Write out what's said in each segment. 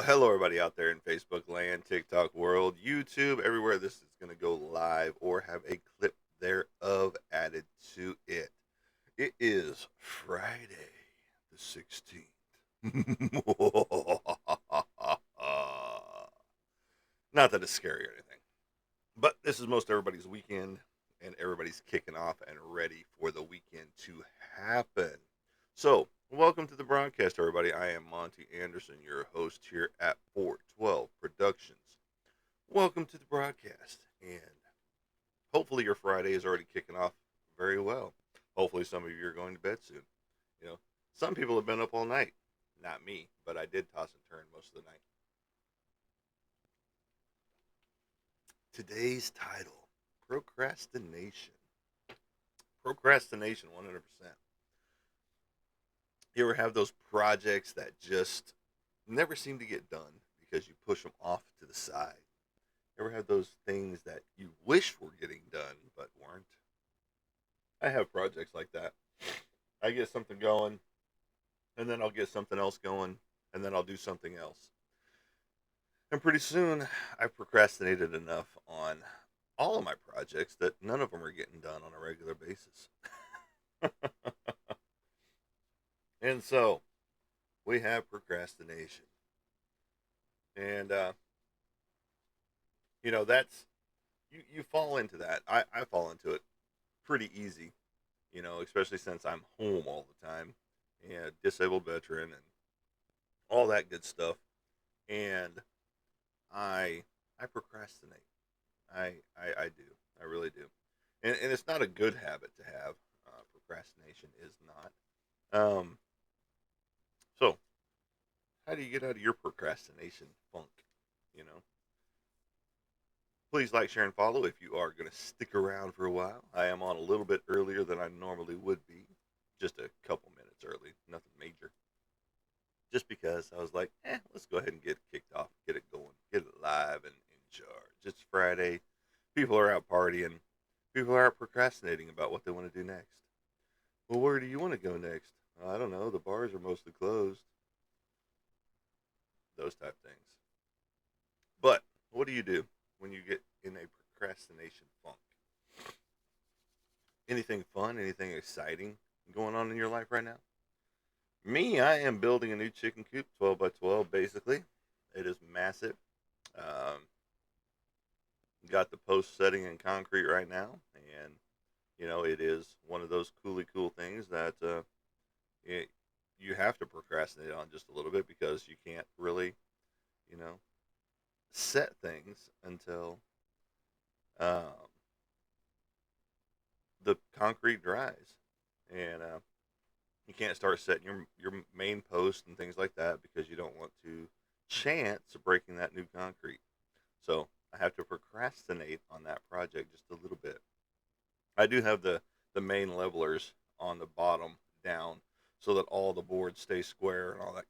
Hello everybody out there in Facebook land, TikTok world, YouTube, everywhere this is going to go live or have a clip thereof added to it. It is Friday the 16th. Not that it's scary or anything, but this is most everybody's weekend and everybody's kicking off and ready for the weekend to happen. So, welcome to the broadcast, everybody. I am Monty Anderson, your host here at 412 Productions. Welcome to the broadcast, and hopefully your Friday is already kicking off very well. Hopefully some of you are going to bed soon. You know, some people have been up all night. Not me, but I did toss and turn most of the night. Today's title, Procrastination. Procrastination, 100%. You ever have those projects that just never seem to get done because you push them off to the side? You ever have those things that you wish were getting done but weren't? I have projects like that. I get something going, and then I'll get something else going, and then I'll do something else. And pretty soon, I've procrastinated enough on all of my projects that none of them are getting done on a regular basis. And so, we have procrastination. And, that's, you fall into that. I fall into it pretty easy, especially since I'm home all the time and disabled veteran and all that good stuff. And I procrastinate. I do. I really do. And it's not a good habit to have. Procrastination is not. So, how do you get out of your procrastination funk? You know, please like, share, and follow if you are going to stick around for a while. I am on a little bit earlier than I normally would be, just a couple minutes early, nothing major. Just because I was like, let's go ahead and get it kicked off, get it going, get it live and in charge. It's Friday. People are out partying. People are out procrastinating about what they want to do next. Well, where do you want to go next? I don't know. The bars are mostly closed. Those type things. But what do you do when you get in a procrastination funk? Anything fun? Anything exciting going on in your life right now? Me, I am building a new chicken coop, 12 by 12, basically. It is massive. Um, got the post setting in concrete right now, and it is one of those cool things that it, you have to procrastinate on just a little bit because you can't really, you know, set things until um, the concrete dries, and you can't start setting your main post and things like that because you don't want to chance breaking that new concrete. So I have to procrastinate on that project just a little bit. I do have the main levelers on the bottom down so that all the boards stay square and all that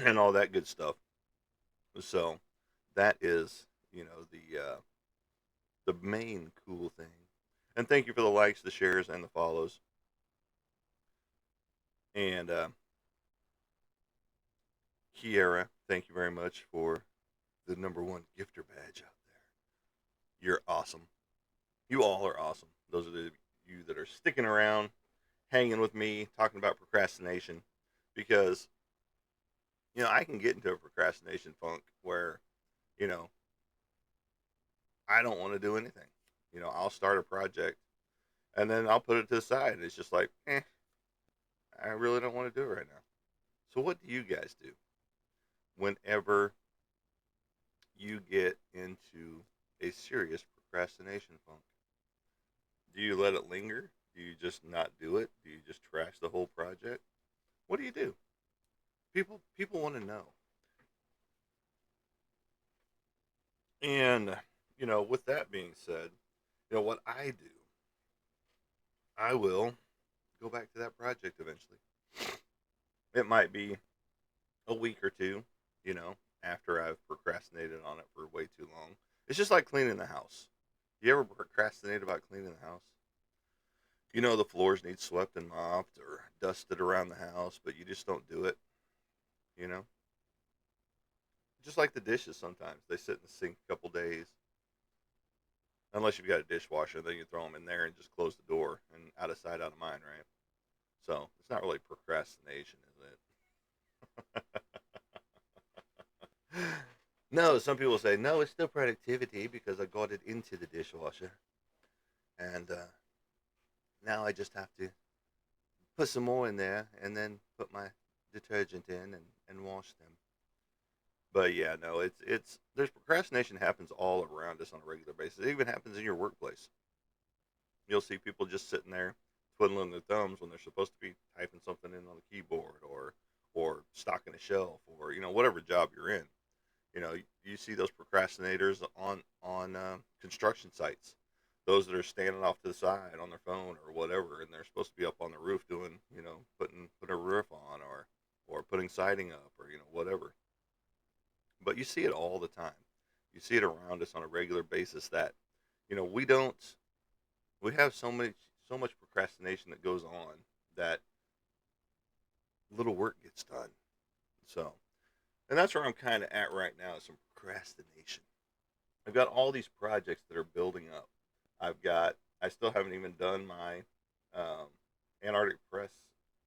and all that good stuff. So that is the main cool thing. And thank you for the likes, the shares, and the follows. And Kiera, thank you very much for the number one gifter badge out there. You're awesome. You all are awesome. Those are the you that are sticking around, hanging with me, talking about procrastination, because I can get into a procrastination funk where you know I don't want to do anything. I'll start a project and then I'll put it to the side. It's just like, I really don't want to do it right now. So what do you guys do whenever you get into a serious procrastination funk? Do you let it linger? Do you just not do it? Do you just trash the whole project? What do you do? People want to know. And with that being said, what I do, I will go back to that project eventually. It might be a week or two, after I've procrastinated on it for way too long. It's just like cleaning the house. You ever procrastinate about cleaning the house? The floors need swept and mopped or dusted around the house, but you just don't do it, you know? Just like the dishes, sometimes they sit in the sink a couple days. Unless you've got a dishwasher, then you throw them in there and just close the door and out of sight, out of mind, right? So it's not really procrastination, is it? No, some people say, no, it's still productivity because I got it into the dishwasher. And now I just have to put some more in there and then put my detergent in and wash them. But yeah, no, it's there's procrastination happens all around us on a regular basis. It even happens in your workplace. You'll see people just sitting there twiddling their thumbs when they're supposed to be typing something in on the keyboard or stocking a shelf or whatever job you're in. You see those procrastinators on construction sites, those that are standing off to the side on their phone or whatever, and they're supposed to be up on the roof doing putting a roof on or putting siding up or whatever. But you see it all the time. You see it around us on a regular basis that we don't we have so much procrastination that goes on that little work gets done. So, and that's where I'm kind of at right now, is some procrastination. I've got all these projects that are building up. I still haven't even done my um, Antarctic Press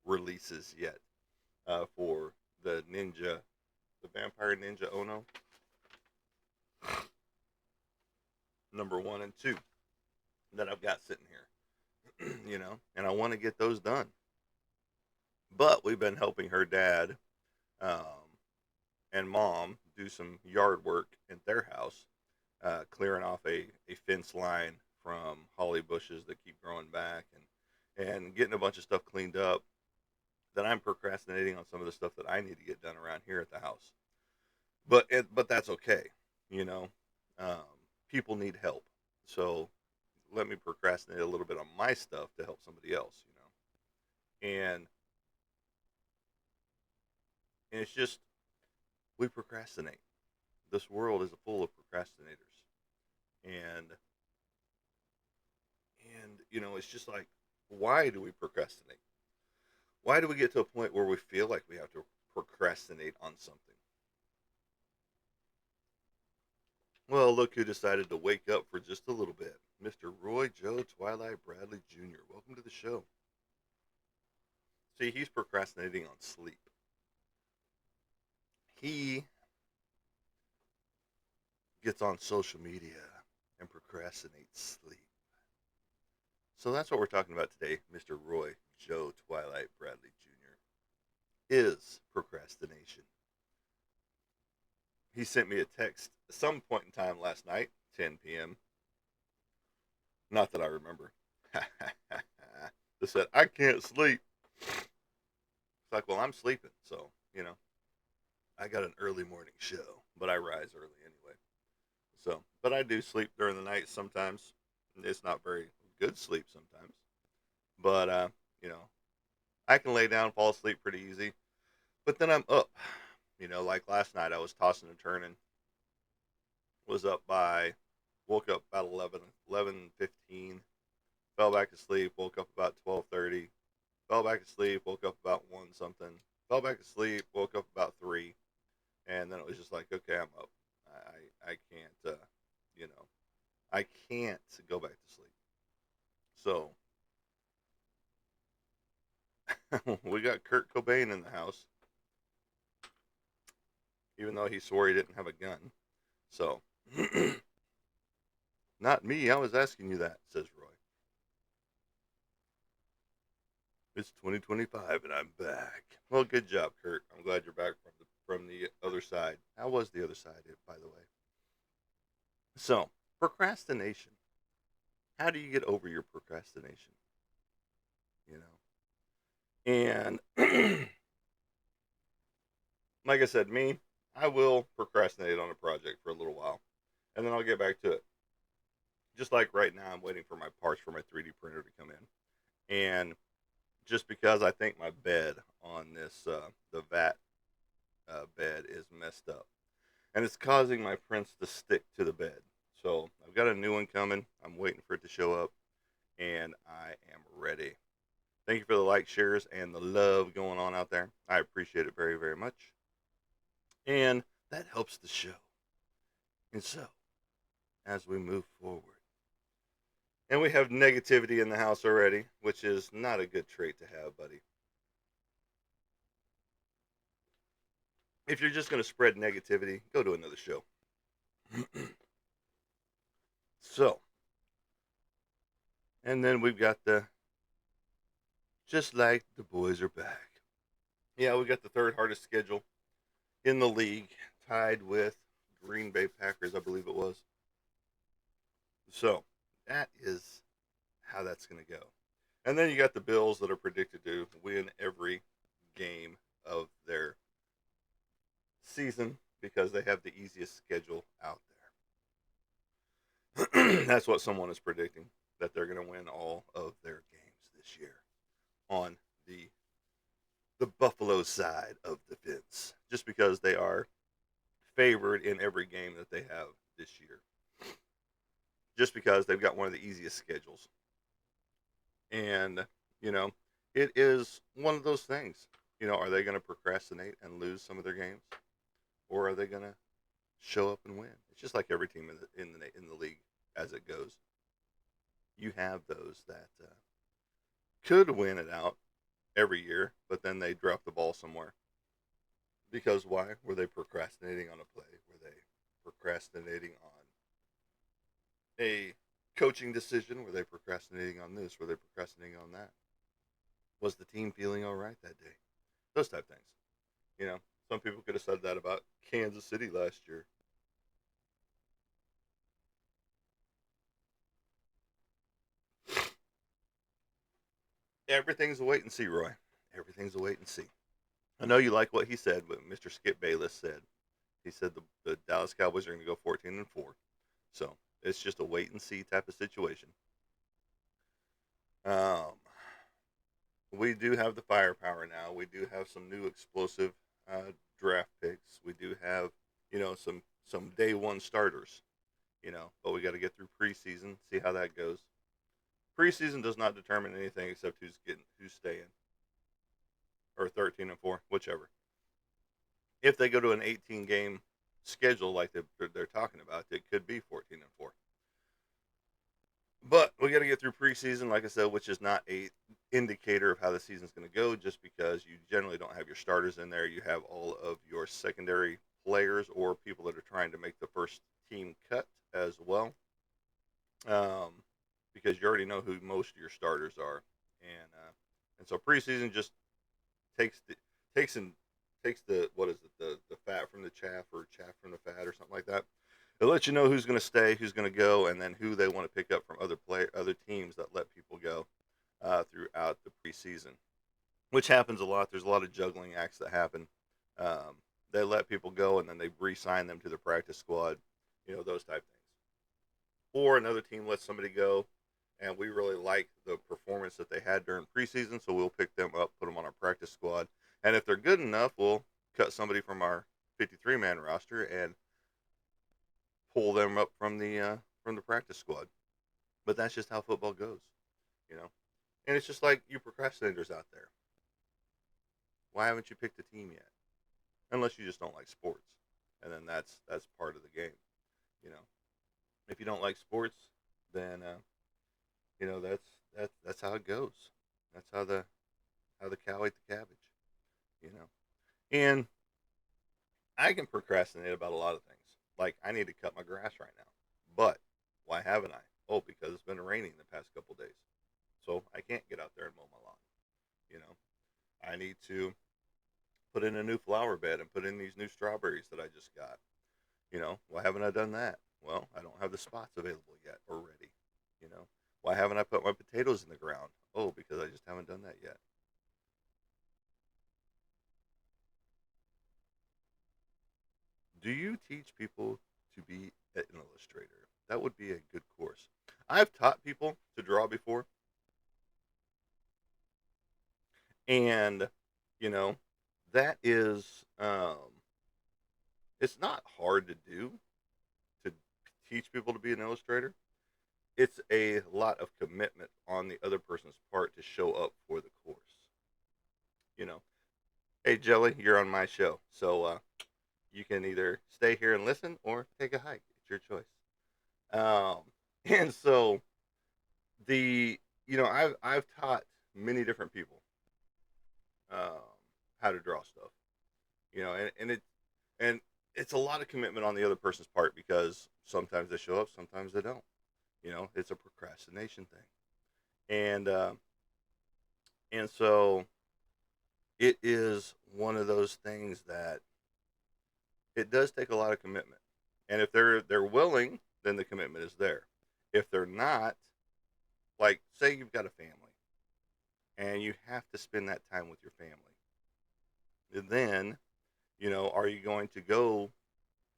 releases yet for the Vampire Ninja Ono number 1 and 2 that I've got sitting here, and I want to get those done. But we've been helping her dad um, and mom do some yard work at their house, clearing off a fence line from holly bushes that keep growing back and getting a bunch of stuff cleaned up. That I'm procrastinating on some of the stuff that I need to get done around here at the house. But that's okay, you know. Um, People need help, so let me procrastinate a little bit on my stuff to help somebody else, and it's just we procrastinate. This world is full of procrastinators, and it's just like, why do we procrastinate? Why do we get to a point where we feel like we have to procrastinate on something? Well, look who decided to wake up for just a little bit. Mr. Roy Joe Twilight Bradley Jr. Welcome to the show. See, he's procrastinating on sleep. He gets on social media and procrastinates sleep. So that's what we're talking about today, Mr. Roy Joe Twilight Bradley Jr. is procrastination. He sent me a text at some point in time last night, 10 p.m. Not that I remember. They said, I can't sleep. It's like, well, I'm sleeping, so, I got an early morning show, but I rise early anyway. So, but I do sleep during the night sometimes. It's not very good sleep sometimes. But, you know, I can lay down, fall asleep pretty easy. But then I'm up. Like last night, I was tossing and turning. Was up by, woke up about 11:15. Fell back asleep, woke up about 12:30. Fell back asleep, woke up about 1 something. Fell back asleep, woke up about 3. And then it was just like, okay, I'm up. I can't, I can't go back to sleep. So we got Kurt Cobain in the house, even though he swore he didn't have a gun. So, not me. I was asking you that, says Roy. It's 2025 and I'm back. Well, good job, Kurt. I'm glad you're back from the other side. How was the other side, by the way? So, procrastination. How do you get over your procrastination? You know, and like I said, I will procrastinate on a project for a little while, and then I'll get back to it. Just like right now, I'm waiting for my parts for my 3D printer to come in, and just because I think my bed on this the vat bed is messed up, and it's causing my prints to stick to the bed. So I've got a new one coming. I'm waiting for it to show up, and I am ready. Thank you for the like, shares, and the love going on out there. I appreciate it very, very much. And that helps the show. And so, as we move forward, and we have negativity in the house already, which is not a good trait to have, buddy. If you're just going to spread negativity, go to another show. So, and then we've got the just like the boys are back. Yeah, we got the third hardest schedule in the league, tied with Green Bay Packers, I believe it was. So, that is how that's going to go. And then you got the Bills that are predicted to win every game of their season because they have the easiest schedule out there. That's what someone is predicting, that they're going to win all of their games this year on the Buffalo side of the fence, just because they are favored in every game that they have this year. Just because they've got one of the easiest schedules. And, you know, it is one of those things. You know, are they going to procrastinate and lose some of their games? Or are they going to show up and win? It's just like every team in the league as it goes. You have those that could win it out every year, but then they drop the ball somewhere. Because why? Were they procrastinating on a play? Were they procrastinating on a coaching decision? Were they procrastinating on this? Were they procrastinating on that? Was the team feeling all right that day? Those type things. You know, some people could have said that about Kansas City last year. Everything's a wait and see, Roy. Everything's a wait and see. I know you like what he said, what Mr. Skip Bayless said. He said the Dallas Cowboys are going to go 14-4. So it's just a wait and see type of situation. Um, we do have the firepower now. We do have some new explosive draft picks. We do have, you know, some day one starters. You know, but we got to get through preseason, see how that goes. Preseason does not determine anything except who's staying, or 13-4, whichever. If they go to an 18 game schedule like they're talking about, it could be 14-4. But we got to get through preseason, like I said, which is not a indicator of how the season's going to go, just because you generally don't have your starters in there. You have all of your secondary players or people that are trying to make the first team cut as well, because you already know who most of your starters are, and so preseason just takes the takes and takes the what is it the fat from the chaff, or chaff from the fat, or something like that. It lets you know who's going to stay, who's going to go, and then who they want to pick up from other teams that let people go throughout the preseason, which happens a lot. There's a lot of juggling acts that happen. They let people go, and then they re-sign them to the practice squad, you know, those type things. Or another team lets somebody go, and we really like the performance that they had during preseason, so we'll pick them up, put them on our practice squad, and if they're good enough, we'll cut somebody from our 53-man roster and pull them up from the practice squad. But that's just how football goes, you know. And it's just like you procrastinators out there. Why haven't you picked a team yet? Unless you just don't like sports, and then that's part of the game, you know. If you don't like sports, then you know that's how it goes. That's how the cow ate the cabbage, you know. And I can procrastinate about a lot of things. Like, I need to cut my grass right now, but why haven't I? Oh, because it's been raining the past couple days, so I can't get out there and mow my lawn. You know, I need to put in a new flower bed and put in these new strawberries that I just got. You know, why haven't I done that? Well, I don't have the spots available yet or ready. You know, why haven't I put my potatoes in the ground? Oh, because I just haven't done that yet. Do you teach people to be an illustrator? That would be a good course. I've taught people to draw before, and you know, that is it's not hard to do, to teach people to be an illustrator. It's a lot of commitment on the other person's part to show up for the course. You know, hey Jelly, you're on my show, so You can either stay here and listen or take a hike. It's your choice. Um, and so the I've taught many different people um, how to draw stuff. And it's a lot of commitment on the other person's part because sometimes they show up, sometimes they don't. It's a procrastination thing, and so it is one of those things that it does take a lot of commitment. And if they're willing, then the commitment is there. If they're not, like say you've got a family and you have to spend that time with your family, and then are you going to go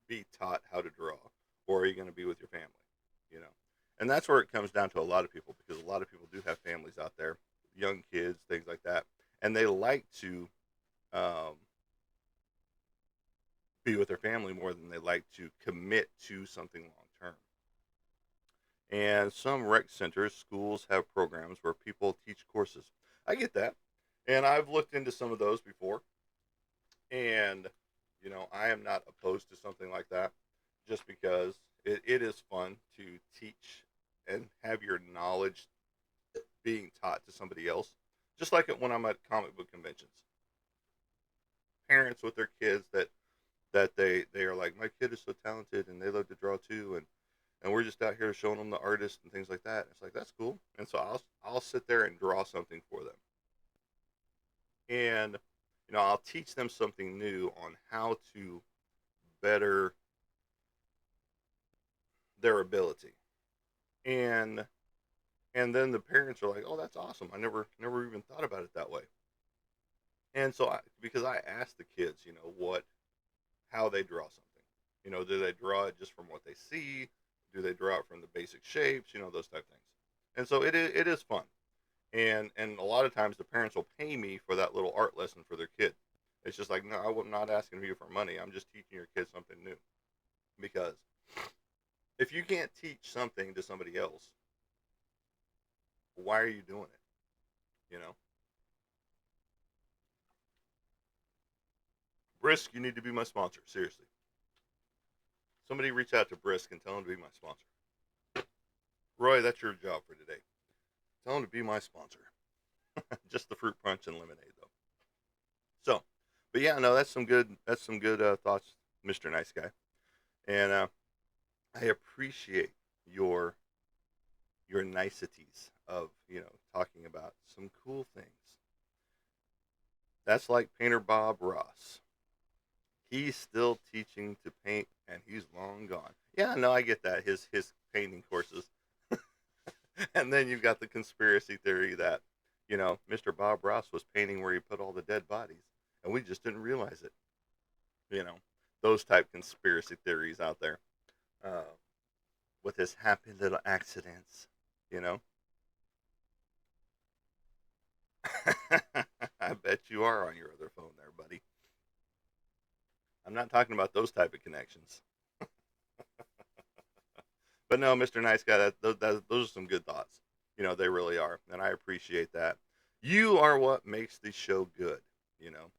be taught how to draw, or are you going to be with your family? You know, and that's where it comes down to a lot of people, because a lot of people do have families out there, young kids, things like that, and they like to um, be with their family more than they like to commit to something long term. And some rec centers, schools have programs where people teach courses. I get that, and I've looked into some of those before, and I am not opposed to something like that, just because it is fun to teach and have your knowledge being taught to somebody else. Just like when I'm at comic book conventions, parents with their kids that they are like, my kid is so talented and they love to draw too, and we're just out here showing them the artist and things like that. It's like, that's cool. And so I'll sit there and draw something for them, and I'll teach them something new on how to better their ability. And and then the parents are like, oh, that's awesome, I never even thought about it that way. And so because I asked the kids, what how they draw something. Do they draw it just from what they see? Do they draw it from the basic shapes? Those type of things. And so it is fun. And a lot of times the parents will pay me for that little art lesson for their kid. It's just like, no, I'm not asking you for money. I'm just teaching your kid something new. Because if you can't teach something to somebody else, why are you doing it? You know, Brisk, you need to be my sponsor. Seriously, somebody reach out to Brisk and tell him to be my sponsor. Roy, that's your job for today. Tell him to be my sponsor. Just the fruit punch and lemonade, though. So, but yeah, no, that's some good thoughts, Mister Nice Guy, and I appreciate your your niceties of talking about some cool things. That's like painter Bob Ross. He's still teaching to paint, and he's long gone. Yeah, no, I get that. His painting courses, and then you've got the conspiracy theory that Mr. Bob Ross was painting where he put all the dead bodies, and we just didn't realize it. You know, those type conspiracy theories out there, uh, with his happy little accidents. You know, I bet you are on your other phone there, buddy. I'm not talking about those type of connections. But no, Mr. Nice Guy, those are some good thoughts. They really are, and I appreciate that. You are what makes the show good. You know,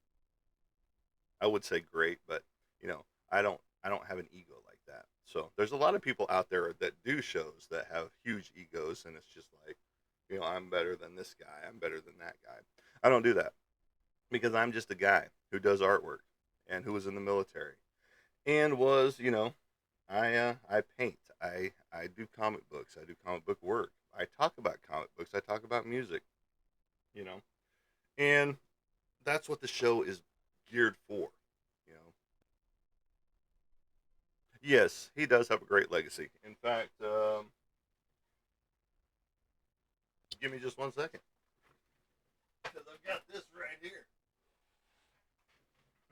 I would say great, but I don't have an ego like that. So there's a lot of people out there that do shows that have huge egos, and it's just like, I'm better than this guy. I'm better than that guy. I don't do that because I'm just a guy who does artwork and who was in the military and was, I paint. I do comic books. I do comic book work. I talk about comic books. I talk about music. You know, and that's what the show is geared for. You know, yes, he does have a great legacy. In fact, give me just 1 second because I've got this right here,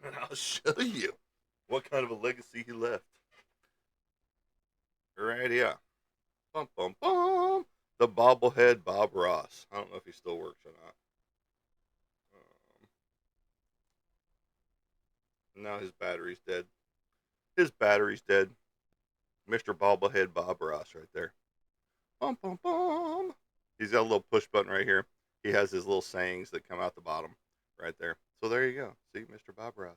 and I'll show you what kind of a legacy he left. Right here, bum bum bum. The bobblehead Bob Ross. I don't know if he still works or not. No, his battery's dead. His battery's dead. Mr. Bobblehead Bob Ross right there. Bum bum bum. He's got a little push button right here. He has his little sayings that come out the bottom right there. So there you go. See, Mr. Bob Ross.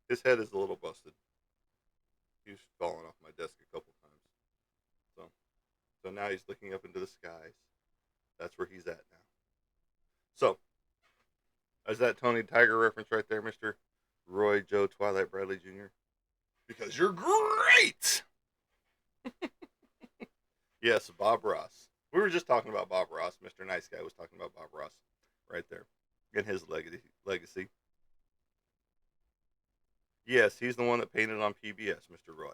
His head is a little busted. He's fallen off my desk a couple times. So, so now he's looking up into the skies. That's where he's at now. So, is that Tony Tiger reference right there, Mister Roy Joe Twilight Bradley Jr.? Because you're great. Yes, Bob Ross. We were just talking about Bob Ross. Mr. Nice Guy was talking about Bob Ross right there and his legacy. Yes, he's the one that painted on PBS, Mr. Roy,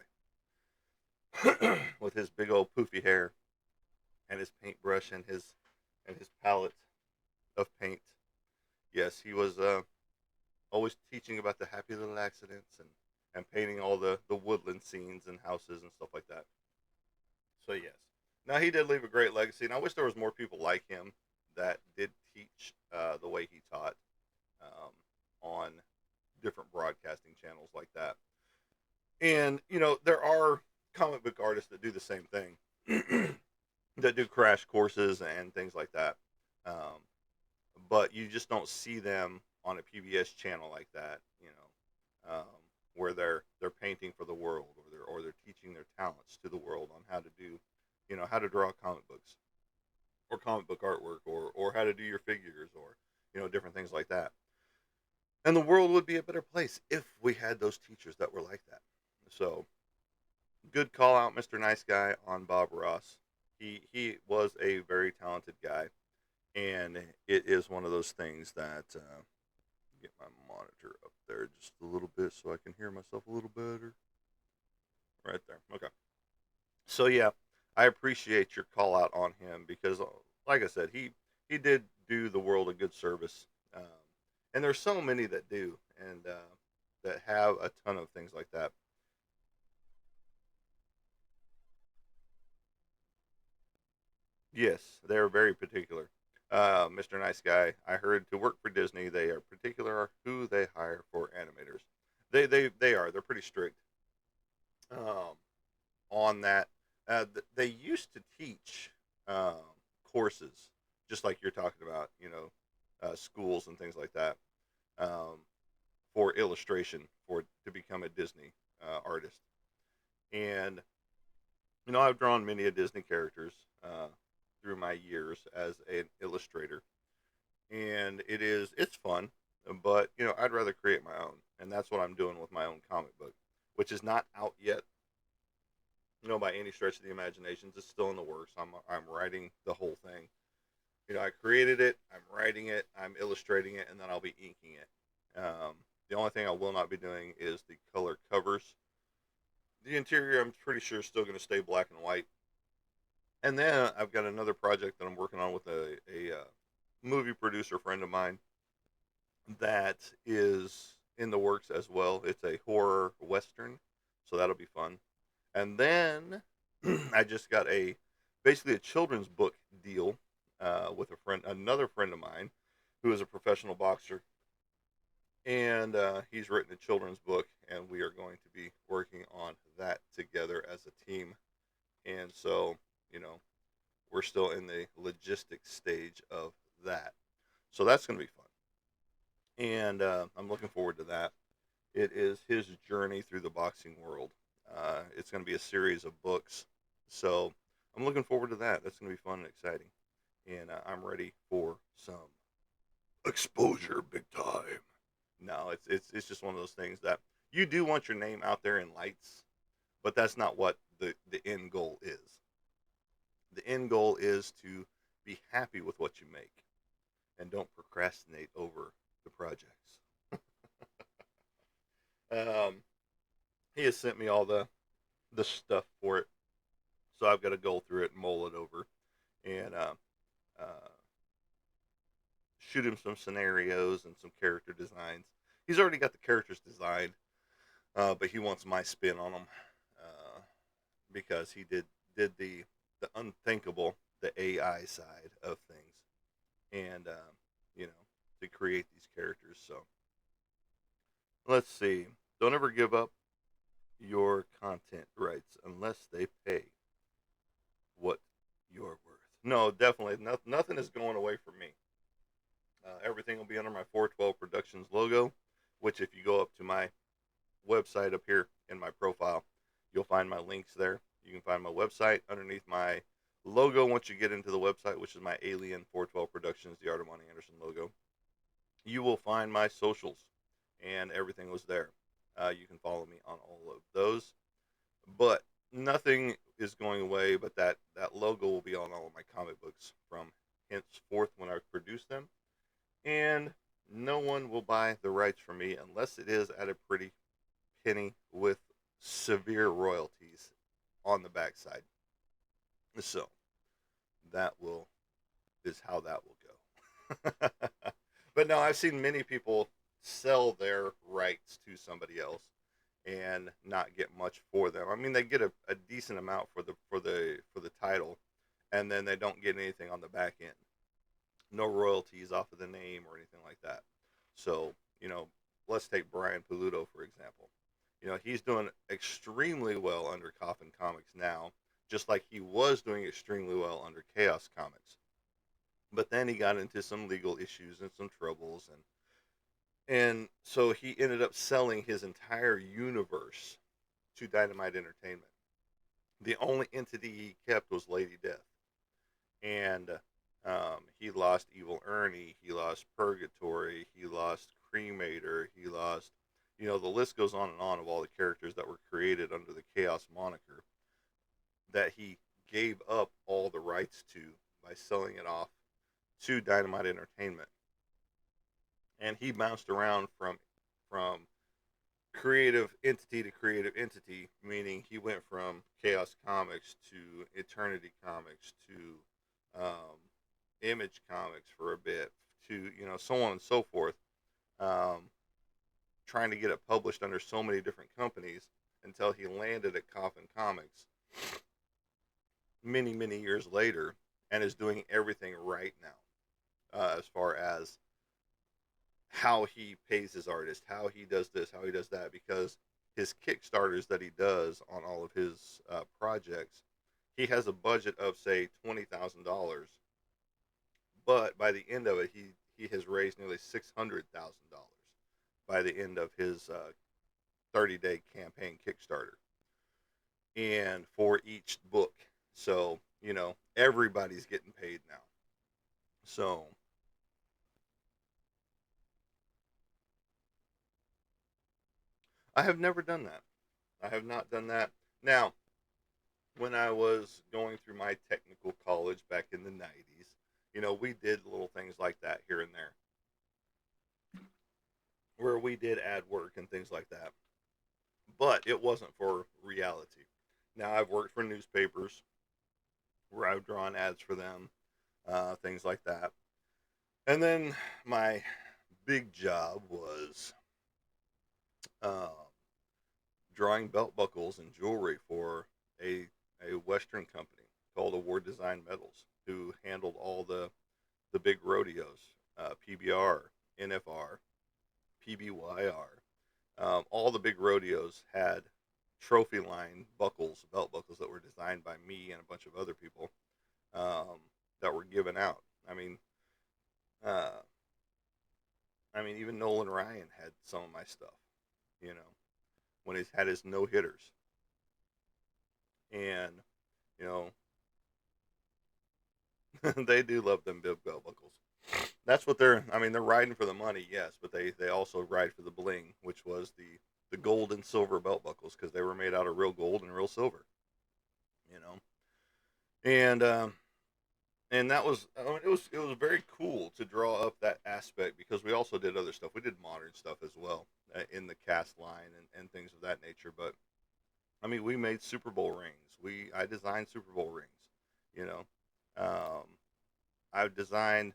with his big old poofy hair and his paintbrush and his palette of paint. Yes, he was always teaching about the happy little accidents and painting all the woodland scenes and houses and stuff like that. So yes, now he did leave a great legacy, and I wish there was more people like him that did teach the way he taught um, on different broadcasting channels like that. And you know, there are comic book artists that do the same thing, that do crash courses and things like that. Um, but you just don't see them on a PBS channel like that. You know, where they're painting for the world, or they're teaching their talents to the world on how to do, you know, how to draw comic books or comic book artwork, or how to do your figures, or you know, different things like that. And the world would be a better place if we had those teachers that were like that. So good call out, Mr. Nice Guy, on Bob Ross. He was a very talented guy, and it is one of those things that get my monitor up there just a little bit so I can hear myself a little better. Right there. Okay. So yeah, I appreciate your call out on him because, like I said, he did do the world a good service, um, and there's so many that do, and that have a ton of things like that. Yes, they're very particular. Mr. Nice Guy, I heard to work for Disney, they are particular who they hire for animators. They are. They're pretty strict um, on that. They used to teach um, courses, just like you're talking about, you know, schools and things like that, um, for illustration for to become a Disney artist. And you know, I've drawn many a Disney characters through my years as an illustrator, and it's fun, but you know, I'd rather create my own, and that's what I'm doing with my own comic book, which is not out yet, you know, by any stretch of the imagination. It's still in the works. I'm writing the whole thing. You know, I created it, I'm writing it, I'm illustrating it, and then I'll be inking it. The only thing I will not be doing is the color covers. The interior, I'm pretty sure, is still going to stay black and white. And then I've got another project that I'm working on with a movie producer friend of mine that is in the works as well. It's a horror western, so that'll be fun. And then I just got a basically a children's book deal with another friend of mine, who is a professional boxer, and he's written a children's book, and we are going to be working on that together as a team. And so, you know, we're still in the logistics stage of that, so that's going to be fun, and I'm looking forward to that. It is his journey through the boxing world. It's going to be a series of books, so I'm looking forward to that. That's going to be fun and exciting, and I'm ready for some exposure, big time. No, it's just one of those things that you do want your name out there in lights, but that's not what the end goal is. The end goal is to be happy with what you make and don't procrastinate over the projects. Um, he has sent me all the stuff for it, so I've got to go through it and mull it over, and uh, shoot him some scenarios and some character designs. He's already got the characters designed, but he wants my spin on them uh, because he did the unthinkable, the AI side of things, and you know, to create these characters. So let's see. Don't ever give up your content rights unless they pay what you're worth. No, definitely, nothing is going away from me. Everything will be under my 412 Productions logo, which if you go up to my website up here in my profile. You'll find my links there. You can find my website underneath my logo once you get into the website, which is my Alien 412 Productions, the Artemani Anderson logo. You will find my socials, and everything was there. You can follow me on all of those. But nothing is going away, but that logo will be on all of my comic books from henceforth when I produce them. And no one will buy the rights from me unless it is at a pretty penny with severe royalties on the backside. So that will is how that will go. But no, I've seen many people sell their rights to somebody else and not get much for them. I mean, they get a decent amount for the title, and then they don't get anything on the back end. No royalties off of the name or anything like that. So, let's take Brian Paluto for example. He's doing extremely well under Coffin Comics now, just like he was doing extremely well under Chaos Comics. But then he got into some legal issues and some troubles, and so he ended up selling his entire universe to Dynamite Entertainment. The only entity he kept was Lady Death, and he lost Evil Ernie, he lost Purgatory, he lost Cremator, he lost, the list goes on and on of all the characters that were created under the Chaos moniker that he gave up all the rights to by selling it off to Dynamite Entertainment. And he bounced around from creative entity to creative entity, meaning he went from Chaos Comics to Eternity Comics to Image Comics for a bit to so on and so forth, trying to get it published under so many different companies until he landed at Coffin Comics many years later and is doing everything right now, as far as how he pays his artist, how he does this, how he does that, because his Kickstarters that he does on all of his projects, he has a budget of say $20,000, but by the end of it, he has raised nearly $600,000 by the end of his 30-day campaign Kickstarter, and for each book. So everybody's getting paid now. So I have never done that. I have not done that. Now, when I was going through my technical college back in the 90s, we did little things like that here and there, where we did ad work and things like that. But it wasn't for reality. Now, I've worked for newspapers where I've drawn ads for them, things like that. And then my big job was uh, drawing belt buckles and jewelry for a Western company called Award Design Metals, who handled all the big rodeos, PBR, NFR, PBYR. All the big rodeos had trophy line buckles, belt buckles that were designed by me and a bunch of other people, that were given out. Uh, even Nolan Ryan had some of my stuff, when he's had his no hitters, and you know they do love them big belt buckles. That's what they're. They're riding for the money, yes, but they also ride for the bling, which was the gold and silver belt buckles, because they were made out of real gold and real silver, you know. And that was, it was very cool to draw up that aspect, because we also did other stuff. We did modern stuff as well, in the cast line and things of that nature. But we made Super Bowl rings. I designed Super Bowl rings. You know, um, I've designed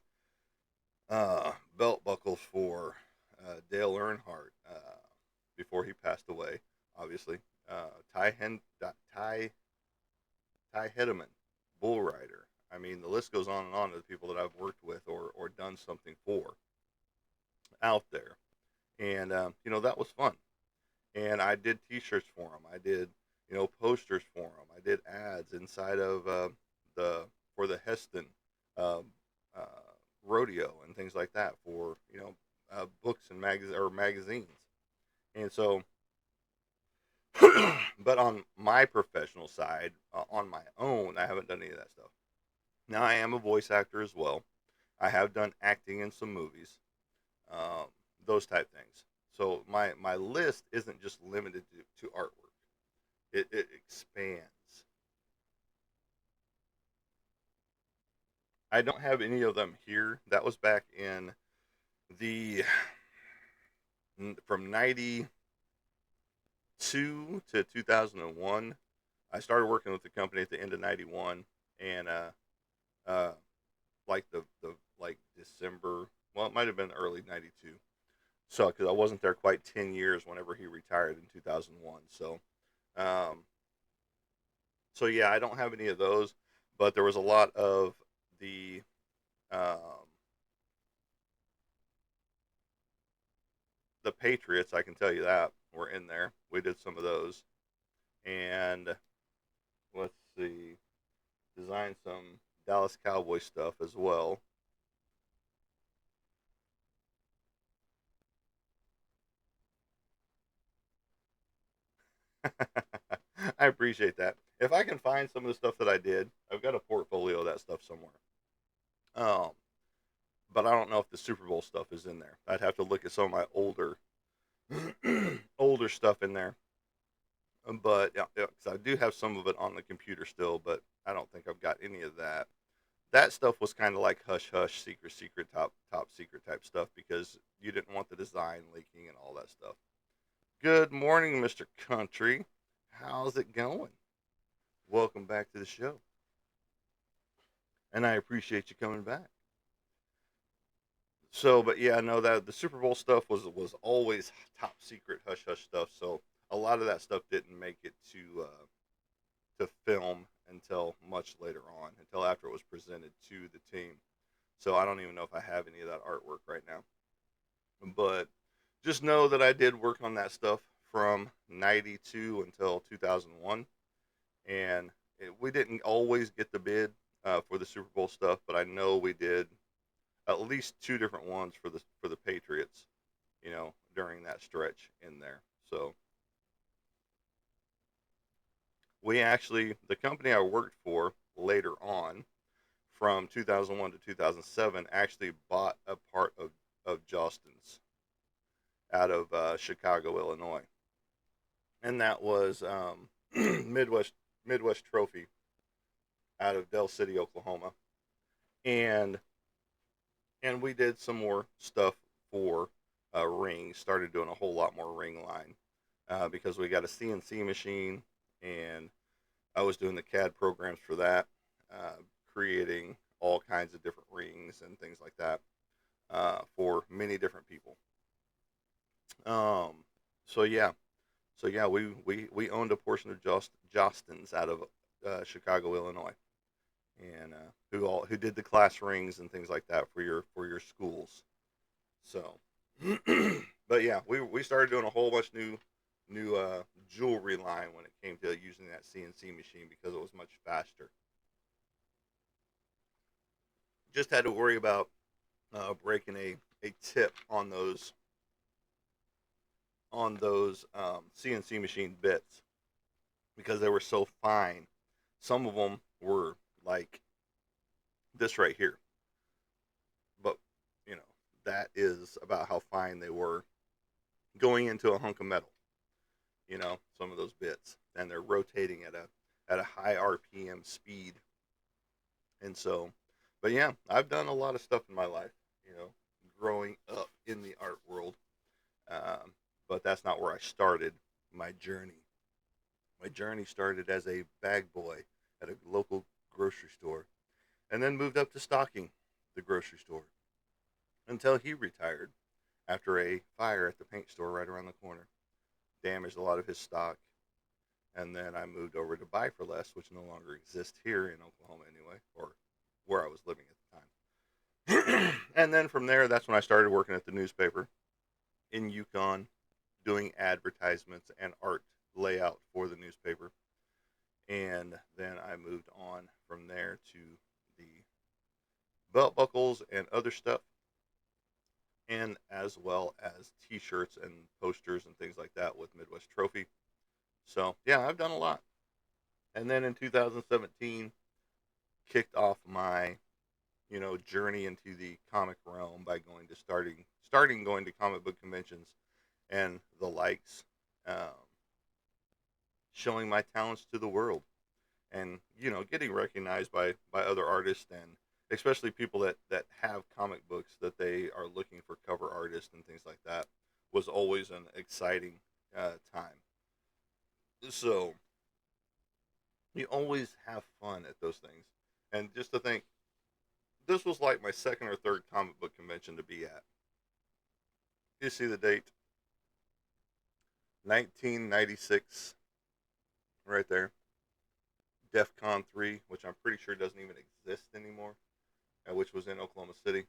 belt buckles for Dale Earnhardt, before he passed away. Obviously, Ty Ty Hedeman, Bull Rider. The list goes on and on of the people that I've worked with or done something for out there. And that was fun. And I did T-shirts for them. I did posters for them. I did ads inside of the for the Heston um, uh, rodeo and things like that for books and magazines. And so But on my professional side, on my own, I haven't done any of that stuff. Now I am a voice actor as well. I have done acting in some movies, um, those type things. So my list isn't just limited to artwork. It expands. I don't have any of them here. That was back in the from 92 to 2001. I started working with the company at the end of 91, and uh, like the like December. Well, it might have been early 92. So, because I wasn't there quite 10 years whenever he retired in 2001. Um, so yeah, I don't have any of those, but there was a lot of the um, the Patriots. I can tell you that were in there. We did some of those, and let's see, designed some Dallas Cowboy stuff as well. I appreciate that. If I can find some of the stuff that I did, I've got a portfolio of that stuff somewhere. Um, but I don't know if the Super Bowl stuff is in there. I'd have to look at some of my older older stuff in there. But yeah, yeah, 'cause I do have some of it on the computer still, but I don't think I've got any of that. That stuff was kind of like hush hush, secret secret, top secret type stuff because you didn't want the design leaking and all that stuff. Good morning, Mr. Country. How's it going? Welcome back to the show, and I appreciate you coming back. So, but yeah, no, that the Super Bowl stuff was always top secret, hush hush stuff. So a lot of that stuff didn't make it to film until much later on, until after it was presented to the team. So I don't even know if I have any of that artwork right now. But just know that I did work on that stuff from '92 until 2001, and we didn't always get the bid for the Super Bowl stuff, but I know we did at least two different ones for the Patriots, during that stretch in there. So we actually, the company I worked for later on, from 2001 to 2007, actually bought a part of Jostens out of Chicago, Illinois, and that was Midwest Trophy out of Del City, Oklahoma, and we did some more stuff for rings. Started doing a whole lot more ring line because we got a CNC machine, and I was doing the CAD programs for that, creating all kinds of different rings and things like that for many different people. Um, so yeah, we owned a portion of Jostens out of Chicago, Illinois, and who did the class rings and things like that for your schools. So, but yeah, we started doing a whole bunch new jewelry line when it came to using that CNC machine because it was much faster. Just had to worry about breaking a tip on those CNC machine bits because they were so fine. Some of them were like this right here, but you know that is about how fine they were going into a hunk of metal. Some of those bits, and they're rotating at a high RPM speed, and so, but yeah, I've done a lot of stuff in my life, growing up in the art world, um, but that's not where I started my journey. My journey started as a bag boy at a local grocery store, and then moved up to stocking the grocery store until he retired after a fire at the paint store right around the corner damaged a lot of his stock. And then I moved over to Buy for Less, which no longer exists here in Oklahoma anyway, or where I was living at the time. And then from there, that's when I started working at the newspaper in Yukon, doing advertisements and art layout for the newspaper. And then I moved on from there to the belt buckles and other stuff, and as well as T-shirts and posters and things like that with Midwest Trophy. So yeah, I've done a lot. And then in 2017, kicked off my journey into the comic realm by going to starting going to comic book conventions and the likes, um, showing my talents to the world, and getting recognized by other artists, and especially people that have comic books that they are looking for cover artists and things like that, was always an exciting time. So you always have fun at those things, and just to think, this was like my second or third comic book convention to be at. You see the date, 1996, right there. DEF CON 3, which I'm pretty sure doesn't even exist anymore, which was in Oklahoma City.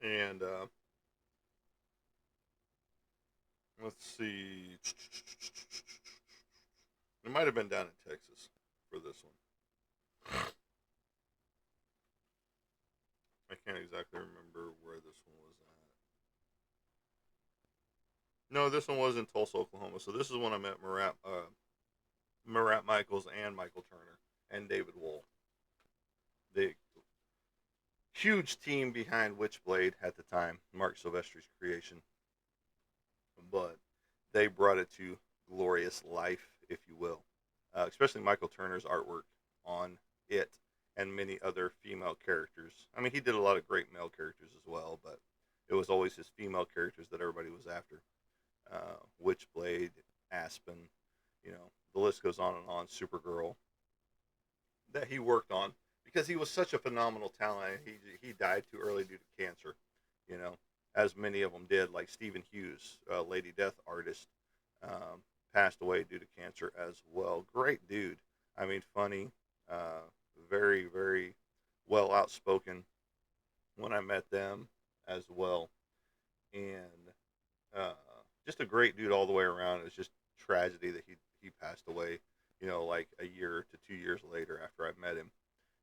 And let's see. It might have been down in Texas for this one. I can't exactly remember where this one was at. No, this one was in Tulsa, Oklahoma. So this is when I met Marat Michaels and Michael Turner and David Wool. The huge team behind Witchblade at the time, Mark Silvestri's creation. But they brought it to glorious life, if you will. Especially Michael Turner's artwork on it and many other female characters. I mean, he did a lot of great male characters as well, but it was always his female characters that everybody was after. Witchblade, Aspen, the list goes on and on. Supergirl, that he worked on because he was such a phenomenal talent. He died too early due to cancer, you know, as many of them did. Like Stephen Hughes, Lady Death artist, passed away due to cancer as well. Great dude. I mean, funny, uh, very very well outspoken when I met them as well, and uh, just a great dude all the way around. It's just tragedy that he passed away. Like a year to 2 years later after I met him,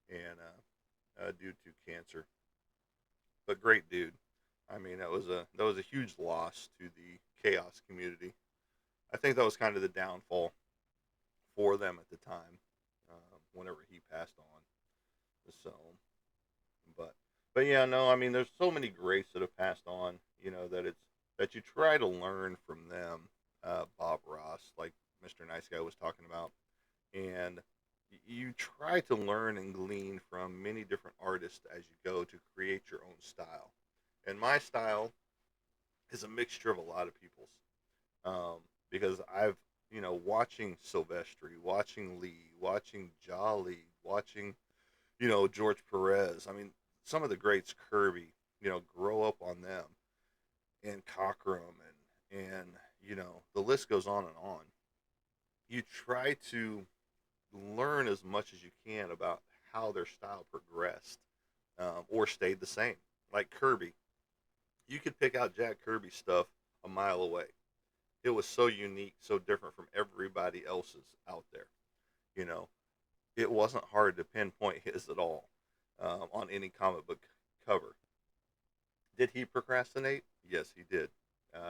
and due to cancer. But great dude. I mean, that was a huge loss to the chaos community. I think that was kind of the downfall for them at the time, whenever he passed on. So, but but yeah, no, I mean, there's so many greats that have passed on. That you try to learn from them. Bob Ross, like Mr. Nice Guy was talking about, and you try to learn and glean from many different artists as you go to create your own style. And my style is a mixture of a lot of people's, because I've watching Silvestri, watching Lee, watching Jolly, watching George Perez. I mean, some of the greats, Kirby. Grow up on them, and Cockrum, and the list goes on and on. You try to learn as much as you can about how their style progressed, or stayed the same. Like Kirby, you could pick out Jack Kirby's stuff a mile away. It was so unique, so different from everybody else's out there. You know, it wasn't hard to pinpoint his at all, on any comic book cover. Did he procrastinate? Yes, he did.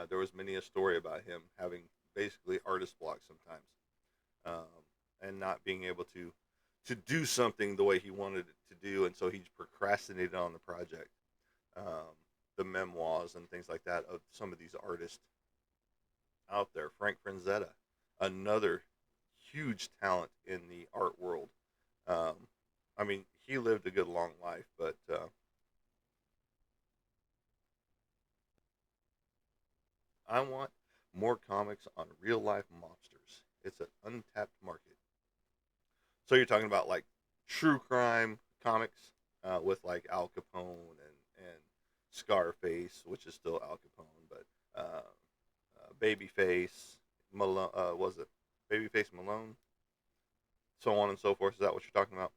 There was many a story about him having basically artist block sometimes, and not being able to do something the way he wanted it to do, and so he procrastinated on the project. Um, the memoirs and things like that of some of these artists out there. Frank Franzetta, another huge talent in the art world. Um, I mean, he lived a good long life, but I want more comics on real life mobsters. It's an untapped market. So you're talking about like true crime comics, with like Al Capone and Scarface, which is still Al Capone, but Babyface Malone, was it Babyface Malone, so on and so forth. Is that what you're talking about?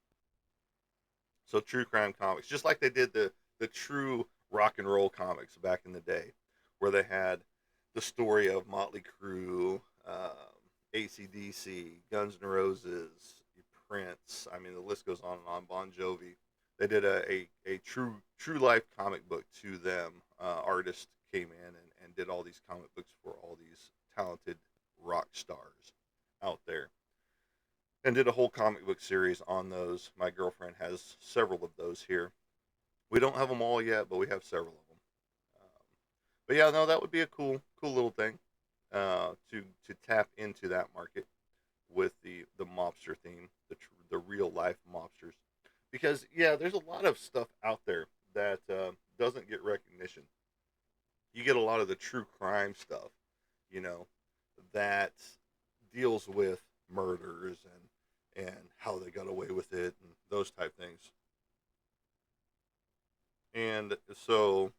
So true crime comics, just like they did the true rock and roll comics back in the day, where they had the story of Motley Crue, ACDC, Guns N' Roses, Prince. I mean, the list goes on and on. Bon Jovi. They did a true life comic book to them. Artists came in and did all these comic books for all these talented rock stars out there, and did a whole comic book series on those. My girlfriend has several of those here. We don't have them all yet, but we have several of them. But yeah, no, that would be a cool little thing to tap into that market with the mobster theme, the real life mobsters, because yeah, there's a lot of stuff out there that doesn't get recognition. You get a lot of the true crime stuff, you know, that deals with murders and how they got away with it and those type things. And so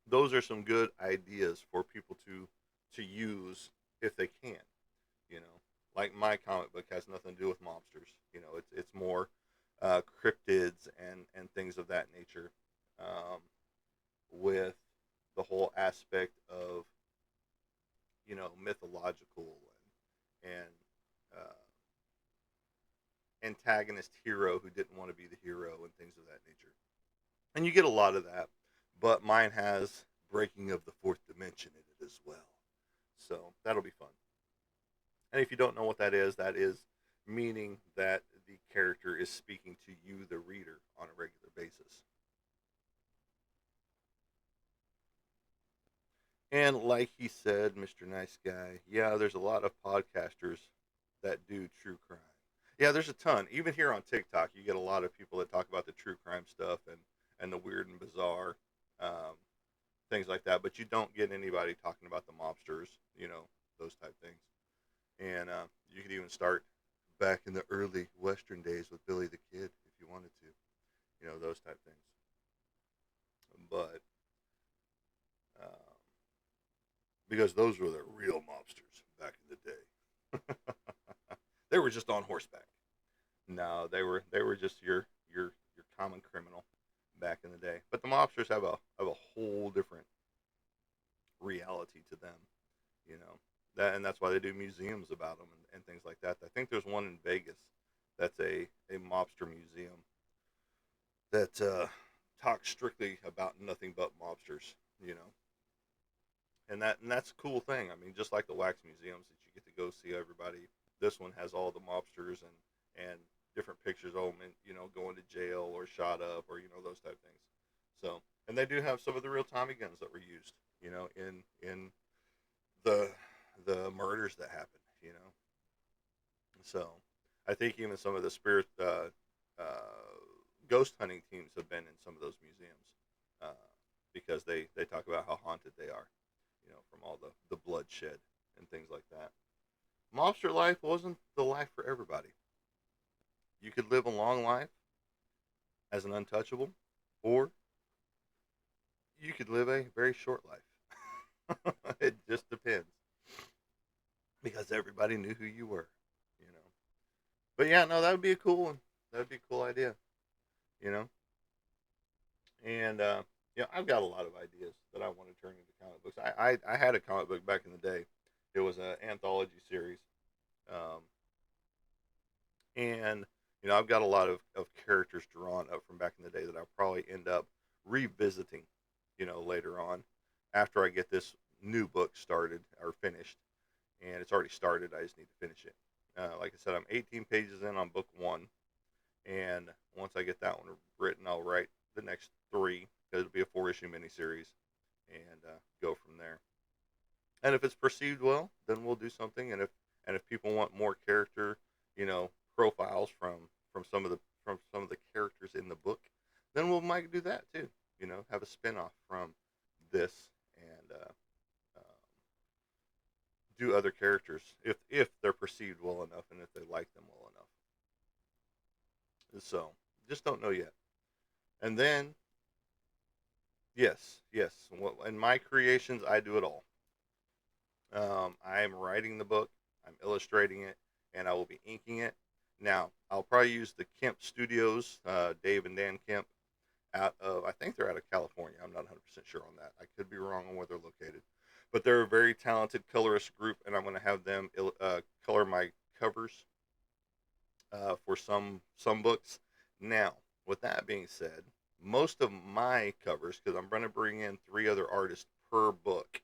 those are some good ideas for people to use if they can, you know. Like my comic book has nothing to do with mobsters. You know, it's more cryptids and things of that nature, um, with the whole aspect of, you know, mythological and antagonist hero who didn't want to be the hero and things of that nature. And you get a lot of that, but mine has breaking of the fourth dimension in it as well. So that'll be fun. And if you don't know what that is meaning that the character is speaking to you, the reader, on a regular basis. And like he said, Mr. Nice Guy, yeah, there's a lot of podcasters that do true crime. Yeah, there's a ton. Even here on TikTok, you get a lot of people that talk about the true crime stuff and the weird and bizarre, um, things like that. But you don't get anybody talking about the mobsters, you know, those type things. And you could even start back in the early Western days with Billy the Kid if you wanted to, you know, those type things. But um, because those were the real mobsters back in the day. They were just on horseback. No, they were just your common criminal back in the day. But the mobsters have a whole different reality to them, you know. That, and that's why they do museums about them and things like that. I think there's one in Vegas that's a mobster museum that talks strictly about nothing but mobsters, you know. And that's a cool thing. I mean, just like the wax museums that you get to go see everybody. This one has all the mobsters and different pictures of them, and you know, going to jail or shot up or you know those type things. So, and they do have some of the real Tommy guns that were used, you know, in the the murders that happened, you know. So, I think even some of the spirit ghost hunting teams have been in some of those museums, uh, because they talk about how haunted they are, you know, from all the bloodshed and things like that. Mobster life wasn't the life for everybody. You could live a long life as an untouchable, or you could live a very short life. It just depends, because everybody knew who you were, you know. But yeah, no, that would be a cool one. That would be a cool idea, you know. And yeah, I've got a lot of ideas that I want to turn into comic books. I had a comic book back in the day. It was an anthology series, um, and you know I've got a lot of characters drawn up from back in the day that I'll probably end up revisiting, you know, later on after I get this new book started or finished. And it's already started. I just need to finish it. Like I said, I'm 18 pages in on book one, and once I get that one written, I'll write the next three because it'll be a four-issue miniseries, and go from there. And if it's perceived well, then we'll do something. And if people want more character, you know, profiles from some of the characters in the book, then we might do that too. You know, have a spinoff from this and do other characters if they're perceived well enough and if they like them well enough. So just don't know yet. And then yes, well, in my creations I do it all. I am writing the book, I'm illustrating it, and I will be inking it. Now I'll probably use the Kemp Studios, Dave and Dan Kemp, out of I think they're out of California. I'm not 100% sure on that. I could be wrong on where they're located, but they're a very talented colorist group, and I'm going to have them color my covers for some books. Now, with that being said, most of my covers, because I'm going to bring in three other artists per book.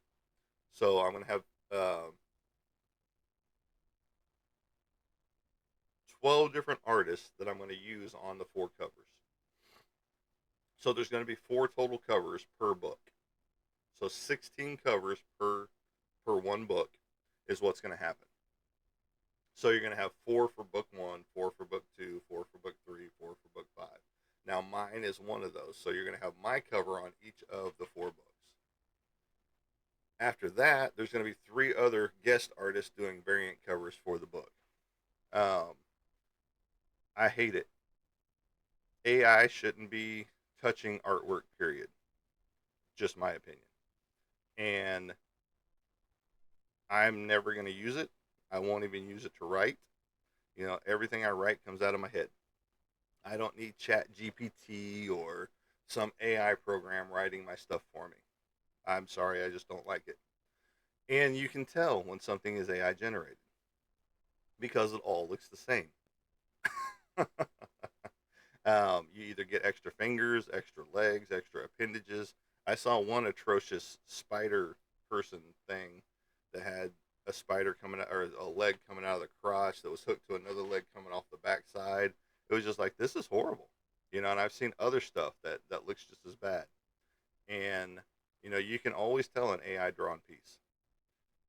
So I'm going to have uh, 12 different artists that I'm going to use on the 4 covers. So there's going to be 4 total covers per book. So 16 covers per one book is what's going to happen. So you're going to have 4 for book 1, 4 for book 2, 4 for book 3, 4 for book 5. Now mine is one of those. So you're going to have my cover on each of the 4 books. After that, there's going to be 3 other guest artists doing variant covers for the book. Um, I hate it. AI shouldn't be touching artwork, period. Just my opinion. And I'm never going to use it. I won't even use it to write. Everything I write comes out of my head. I don't need Chat GPT or some AI program writing my stuff for me. I'm sorry, I just don't like it. And you can tell when something is AI generated because it all looks the same. You either get extra fingers, extra legs, extra appendages. I saw one atrocious spider person thing that had a spider coming out, or a leg coming out of the crotch that was hooked to another leg coming off the backside. It was just like, this is horrible. And I've seen other stuff that looks just as bad. And you can always tell an AI drawn piece,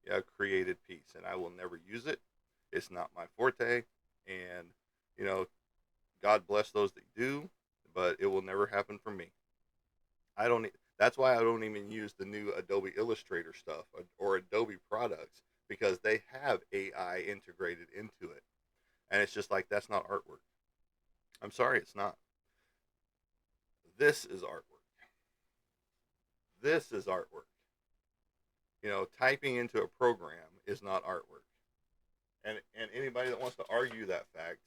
yeah, created piece, and I will never use it. It's not my forte, and you know, God bless those that do, but it will never happen for me. I don't. That's why I don't even use the new Adobe Illustrator stuff or Adobe products because they have AI integrated into it, and it's just like that's not artwork. I'm sorry, it's not. This is artwork. This is artwork. Typing into a program is not artwork. And anybody that wants to argue that fact,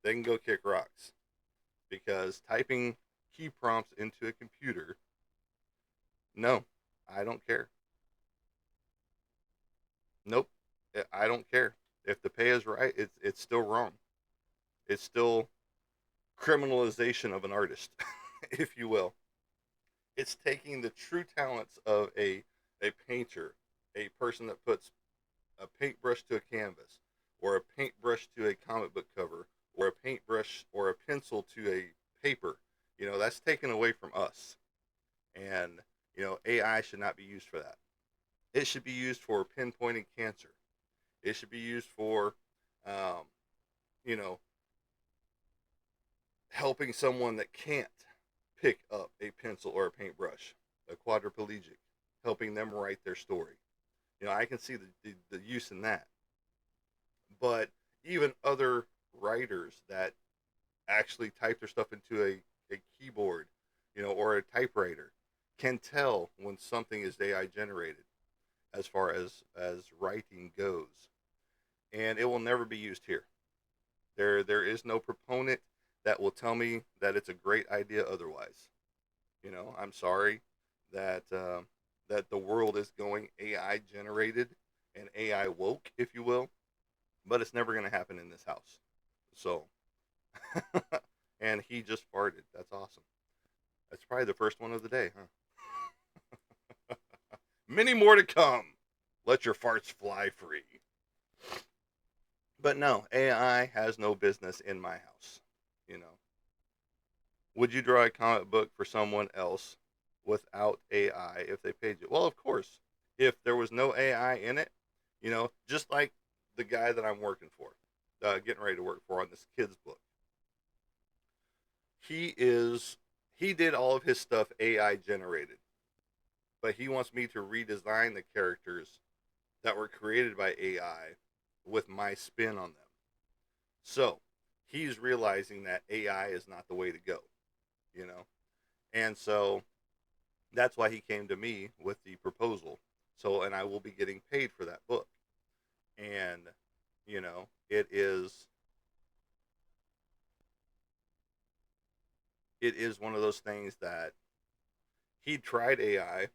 they can go kick rocks because typing key prompts into a computer, no, I don't care. Nope, I don't care. If the pay is right, it's still wrong. It's still criminalization of an artist, if you will. It's taking the true talents of a painter, a person that puts a paintbrush to a canvas, or a paintbrush to a comic book cover, or a paintbrush or a pencil to a paper. That's taken away from us. And, AI should not be used for that. It should be used for pinpointing cancer. It should be used for, um, you know, helping someone that can't pick up a pencil or a paintbrush, a quadriplegic, helping them write their story. I can see the use in that. But even other writers that actually type their stuff into a keyboard, or a typewriter, can tell when something is AI generated as far as writing goes. And it will never be used here. There is no proponent that will tell me that it's a great idea otherwise. I'm sorry that that the world is going AI generated and AI woke, if you will, but it's never going to happen in this house. So, and he just farted. That's awesome. That's probably the first one of the day, huh? Many more to come. Let your farts fly free. But no, AI has no business in my house. You know, would you draw a comic book for someone else without AI if they paid you? Well, of course. If there was no AI in it, just like the guy that I'm working for, getting ready to work for on this kid's book, he is he did all of his stuff AI generated, but he wants me to redesign the characters that were created by AI with my spin on them. So he's realizing that AI is not the way to go, you know? And so that's why he came to me with the proposal. So, and I will be getting paid for that book. And, it is one of those things that he tried AI,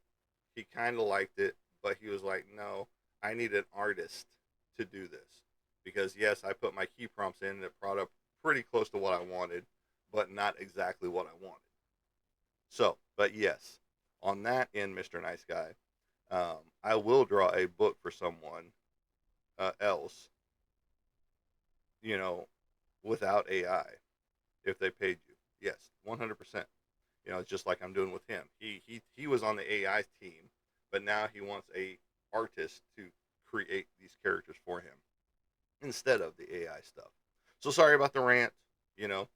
he kind of liked it, but he was like, no, I need an artist to do this. Because, yes, I put my key prompts in and it brought up pretty close to what I wanted, but not exactly what I wanted. So, but yes, on that end, Mr. Nice Guy, I will draw a book for someone else, you know, without AI if they paid you. Yes, 100%. It's just like I'm doing with him. He was on the AI team, but now he wants a artist to create these characters for him instead of the AI stuff. So sorry about the rant. You know,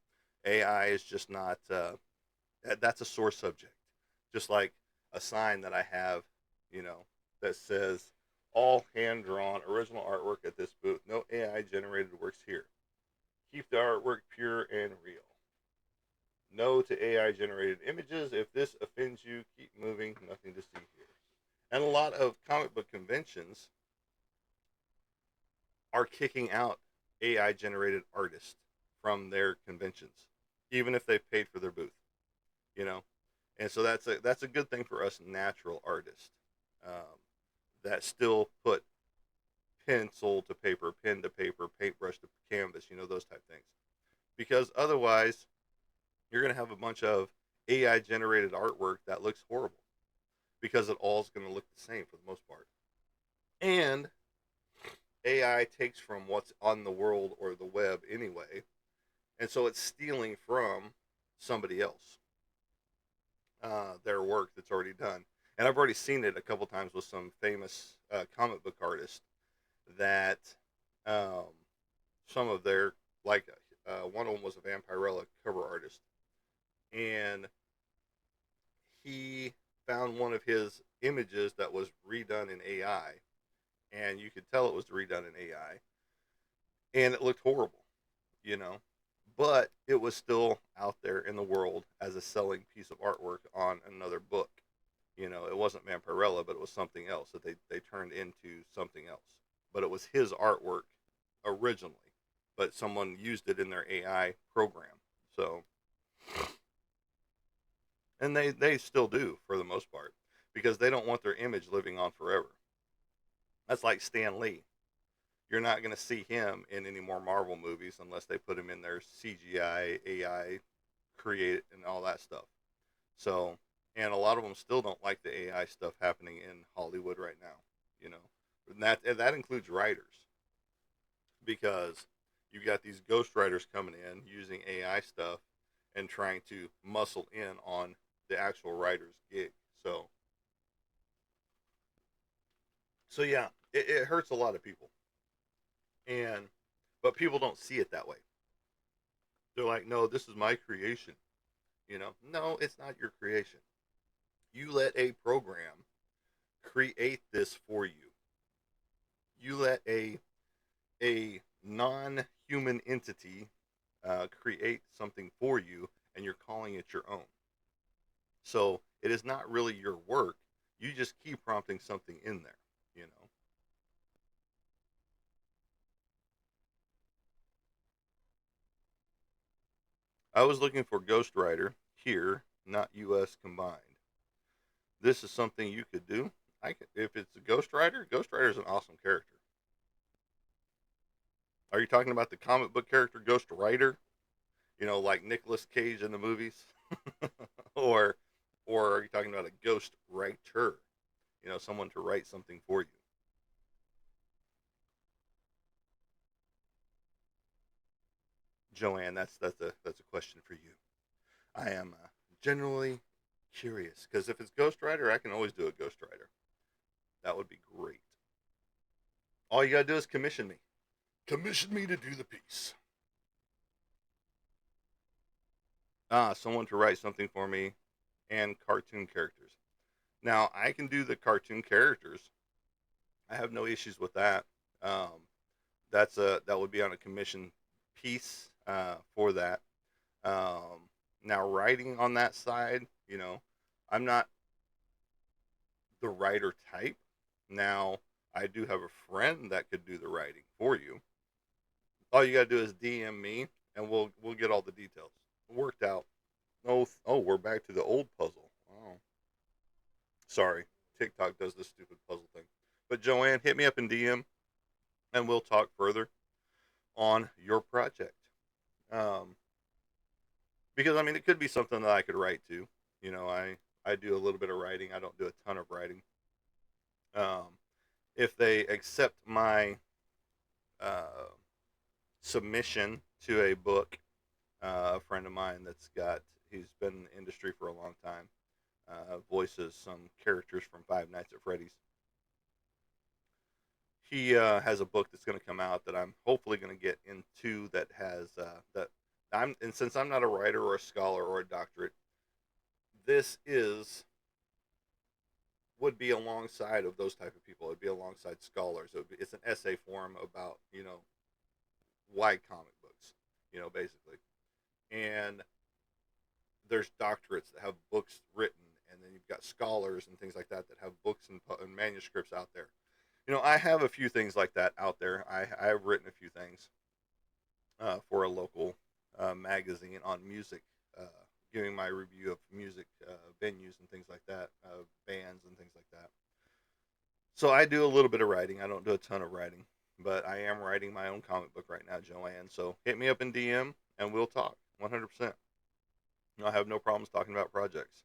AI is just not. That's a sore subject. Just like a sign that I have, that says all hand drawn original artwork at this booth. No AI generated works here. Keep the artwork pure and real. No to AI generated images. If this offends you, keep moving. Nothing to see here. And a lot of comic book conventions are kicking out AI generated artists from their conventions, even if they paid for their booth. You know, and so that's a good thing for us natural artists um, that still put pencil to paper, pen to paper, paintbrush to canvas. Those type things. Because otherwise, you're going to have a bunch of AI generated artwork that looks horrible because it all is going to look the same for the most part. And AI takes from what's on the world or the web anyway, and so it's stealing from somebody else their work that's already done. And I've already seen it a couple times with some famous comic book artists that um, some of their like one of them was a Vampirella cover artist, and he found one of his images that was redone in AI, and you could tell it was redone in AI, and it looked horrible, you know. But it was still out there in the world as a selling piece of artwork on another book. It wasn't Vampirella, but it was something else that they turned into something else. But it was his artwork originally, but someone used it in their AI program. So, and they still do for the most part because they don't want their image living on forever. That's like Stan Lee. You're not going to see him in any more Marvel movies unless they put him in their CGI, AI, create and all that stuff. So, and a lot of them still don't like the AI stuff happening in Hollywood right now. You know, and that includes writers because you got these ghost writers coming in using AI stuff and trying to muscle in on the actual writer's gig. So, so yeah, it hurts a lot of people, and but people don't see it that way. They're like, no, this is my creation. No, it's not your creation. You let a program create this for you. You let a non-human entity create something for you, and you're calling it your own. So it is not really your work. You just keep prompting something in there. You know. I was looking for Ghostwriter here, not U.S. combined. This is something you could do. If it's a Ghostwriter. Ghostwriter is an awesome character. Are you talking about the comic book character Ghost Rider? Like Nicolas Cage in the movies, or are you talking about a ghost writer? Someone to write something for you. Joanne, that's a question for you. I am generally curious because if it's Ghost Rider, I can always do a Ghost Rider. That would be great. All you gotta do is commission me. Commission me to do the piece. Someone to write something for me and cartoon characters. Now I can do the cartoon characters. I have no issues with that. Um, that would be on a commission piece for that. Now writing on that side, I'm not the writer type. Now I do have a friend that could do the writing for you. All you gotta do is DM me, and we'll get all the details worked out. Oh, we're back to the old puzzle. Oh, sorry, TikTok does this stupid puzzle thing. But Joanne, hit me up in DM, and we'll talk further on your project. Um, because I mean, it could be something that I could write to. I do a little bit of writing. I don't do a ton of writing, Um, if they accept my uh, submission to a book, a friend of mine he's been in the industry for a long time, voices some characters from Five Nights at Freddy's. He has a book that's going to come out that I'm hopefully going to get into that has that and since I'm not a writer or a scholar or a doctorate, this is would be alongside of those type of people. It'd be alongside scholars. It's an essay form about why comic books, basically. And there's doctorates that have books written, and then you've got scholars and things like that that have books and manuscripts out there. I have a few things like that out there. I've written a few things for a local magazine on music, uh, giving my review of music venues and things like that, bands and things like that. So I do a little bit of writing. I don't do a ton of writing, but I am writing my own comic book right now, Joanne. So hit me up in DM and we'll talk 100%. I have no problems talking about projects.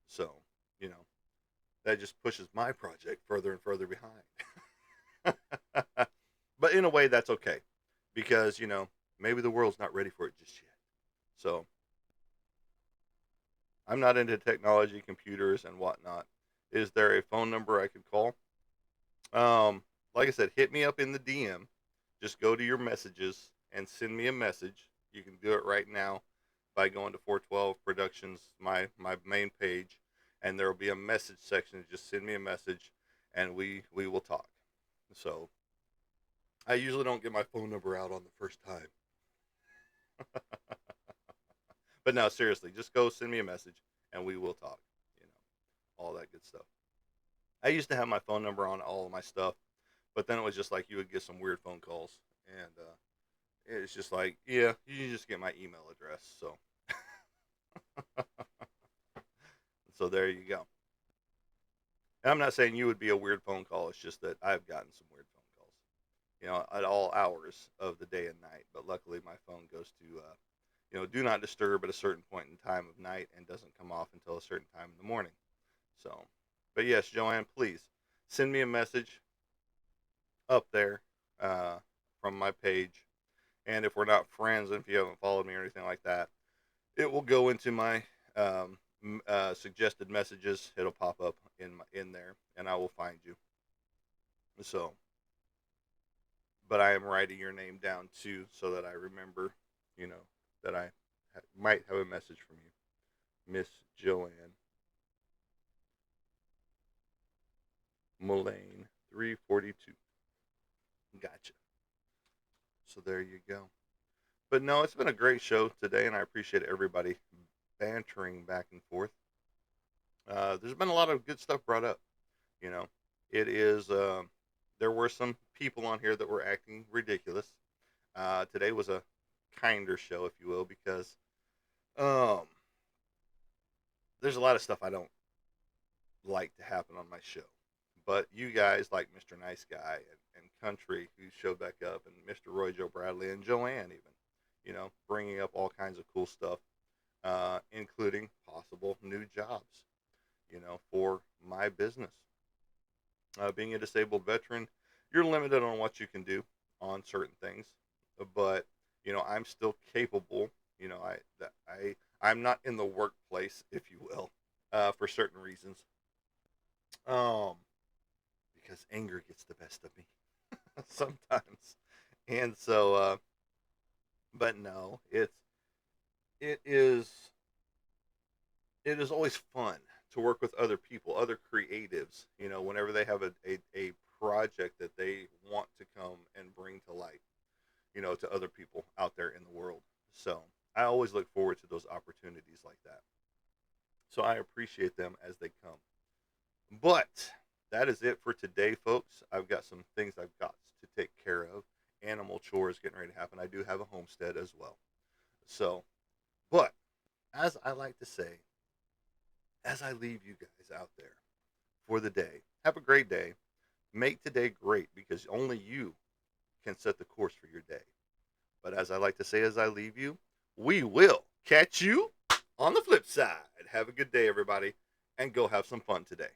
So, you know, that just pushes my project further and further behind. But in a way, that's okay because, maybe the world's not ready for it just yet. So I'm not into technology, computers, and whatnot. Is there a phone number I could call? Like I said, hit me up in the DM. Just go to your messages and send me a message. You can do it right now by going to 412 Productions, my main page, and there will be a message section. Just send me a message, and we will talk. So I usually don't get my phone number out on the first time, but no, seriously, just go send me a message, and we will talk. You know, all that good stuff. I used to have my phone number on all of my stuff, but then it was just like you would get some weird phone calls, and it's just like, yeah, you can just get my email address. So there you go. And I'm not saying you would be a weird phone call. It's just that I've gotten some weird phone calls, at all hours of the day and night. But luckily, my phone goes to, do not disturb at a certain point in time of night and doesn't come off until a certain time in the morning. So, but yes, Joanne, please send me a message up there uh, from my page. And if we're not friends, and if you haven't followed me or anything like that, it will go into my suggested messages. It'll pop up in there, and I will find you. So, but I am writing your name down too, so that I remember, that I might have a message from you, Miss Joanne Mullane, 342. Gotcha. So there you go. But no, it's been a great show today, and I appreciate everybody bantering back and forth. There's been a lot of good stuff brought up. You know, it is. There were some people on here that were acting ridiculous. Today was a kinder show, if you will, because um, there's a lot of stuff I don't like to happen on my show. But you guys, like Mr. Nice Guy and Country, who showed back up, and Mr. Roy Joe Bradley and Joanne, even, bringing up all kinds of cool stuff, including possible new jobs, for my business. Being a disabled veteran, you're limited on what you can do on certain things, but I'm still capable. I'm not in the workplace, if you will, for certain reasons. Um, because anger gets the best of me sometimes, and so, but no, it is it is always fun to work with other people, other creatives. Whenever they have a project that they want to come and bring to light, to other people out there in the world. So I always look forward to those opportunities like that. So I appreciate them as they come. But that is it for today, folks. I've got some things I've got to take care of. Animal chores getting ready to happen. I do have a homestead as well. So, but as I like to say, as I leave you guys out there for the day, have a great day. Make today great because only you can set the course for your day. But as I like to say, as I leave you, we will catch you on the flip side. Have a good day, everybody, and go have some fun today.